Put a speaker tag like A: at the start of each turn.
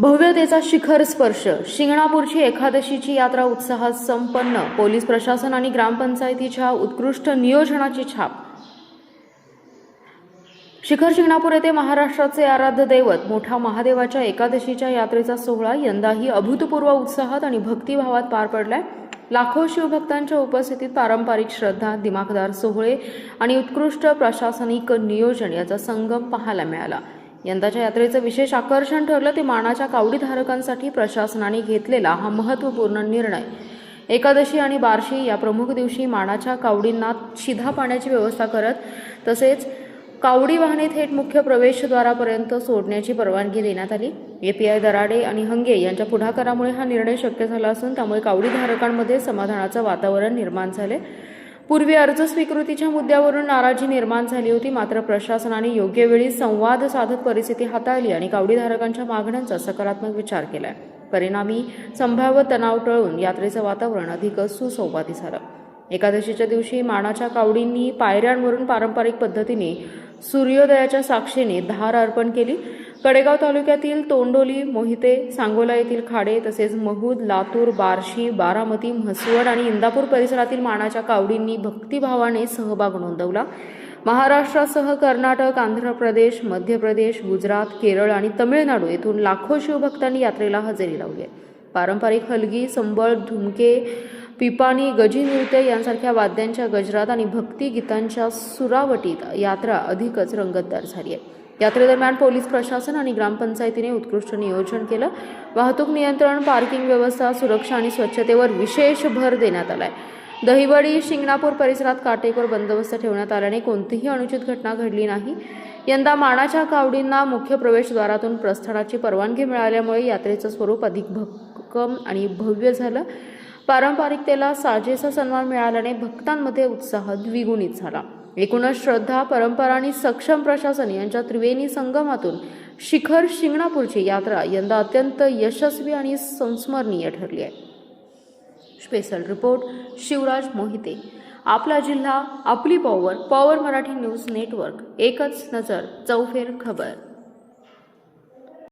A: भव्यतेचा शिखर स्पर्श. शिंगणापूरची एकादशीची यात्रा उत्साहात संपन्न. पोलीस प्रशासन आणि ग्रामपंचायतीच्या उत्कृष्ट नियोजनाची छाप. शिखर शिंगणापूर येथे महाराष्ट्राचे आराध्य दैवत मोठा महादेवाच्या एकादशीच्या यात्रेचा सोहळा यंदाही अभूतपूर्व उत्साहात आणि भक्तिभावात पार पडलाय. लाखो शिवभक्तांच्या उपस्थितीत पारंपरिक श्रद्धा, दिमाखदार सोहळे आणि उत्कृष्ट प्रशासनिक नियोजन याचा संगम पाहायला मिळाला. यंदाच्या यात्रेचं विशेष आकर्षण ठरलं ते मानाच्या कावडीधारकांसाठी प्रशासनाने घेतलेला हा महत्त्वपूर्ण निर्णय. एकादशी आणि बार्शी या प्रमुख दिवशी मानाच्या कावडींना शिधा पाण्याची व्यवस्था करत तसेच कावडी वाहने थेट मुख्य प्रवेशद्वारापर्यंत सोडण्याची परवानगी देण्यात आली. API दराडे आणि हंगे यांच्या पुढाकारामुळे हा निर्णय शक्य झाला असून त्यामुळे कावडीधारकांमध्ये समाधानाचं वातावरण निर्माण झाले. पूर्वी अर्ज स्वीकृतीच्या मुद्द्यावरून नाराजी निर्माण झाली होती, मात्र प्रशासनाने योग्य वेळी संवाद साधत परिस्थिती हाताळली आणि कावडीधारकांच्या मागण्यांचा सकारात्मक विचार केलाय. परिणामी संभाव्य तणाव टळून यात्रेचं वातावरण अधिक सुसंवादी झालं. एकादशीच्या दिवशी मानाच्या कावडींनी पायऱ्यांवरून पारंपरिक पद्धतीने सूर्योदयाच्या साक्षीने धार अर्पण केली. कडेगाव तालुक्यातील तोंडोली, मोहिते, सांगोला येथील खाडे तसेच महूद, लातूर, बार्शी, बारामती, म्हसवड आणि इंदापूर परिसरातील मानाच्या कावडींनी भक्तिभावाने सहभाग नोंदवला. महाराष्ट्रासह कर्नाटक, आंध्र प्रदेश, मध्य प्रदेश, गुजरात, केरळ आणि तमिळनाडू येथून लाखो शिवभक्तांनी यात्रेला हजेरी लावली. पारंपरिक हलगी, संबळ, धुमके, पिपाणी, गजी नृत्य यांसारख्या वाद्यांच्या गजरात आणि भक्ती गीतांच्या सुरावटीत यात्रा अधिकच रंगतदार झाली आहे. यात्रेदरम्यान पोलीस प्रशासन आणि ग्रामपंचायतीने उत्कृष्ट नियोजन केलं. वाहतूक नियंत्रण, पार्किंग व्यवस्था, सुरक्षा आणि स्वच्छतेवर विशेष भर देण्यात आलाय. दहिवडी, शिंगणापूर परिसरात काटेकोर बंदोबस्त ठेवण्यात आल्याने कोणतीही अनुचित घटना घडली नाही. यंदा मानाच्या कावडींना मुख्य प्रवेशद्वारातून प्रस्थानाची परवानगी मिळाल्यामुळे यात्रेचं स्वरूप अधिक भक्कम आणि भव्य झालं. पारंपरिकतेला साजेसा सन्मान मिळाल्याने भक्तांमध्ये उत्साह द्विगुणित झाला. एकूणच श्रद्धा, परंपरा आणि सक्षम प्रशासन यांच्या त्रिवेणी संगमातून शिखर शिंगणापूरची यात्रा यंदा अत्यंत यशस्वी आणि संस्मरणीय ठरली आहे. Special report Shivraj Mohite. आपला जिल्हा, आपली power. Power Marathi news network. एकच नजर, चौफेर खबर.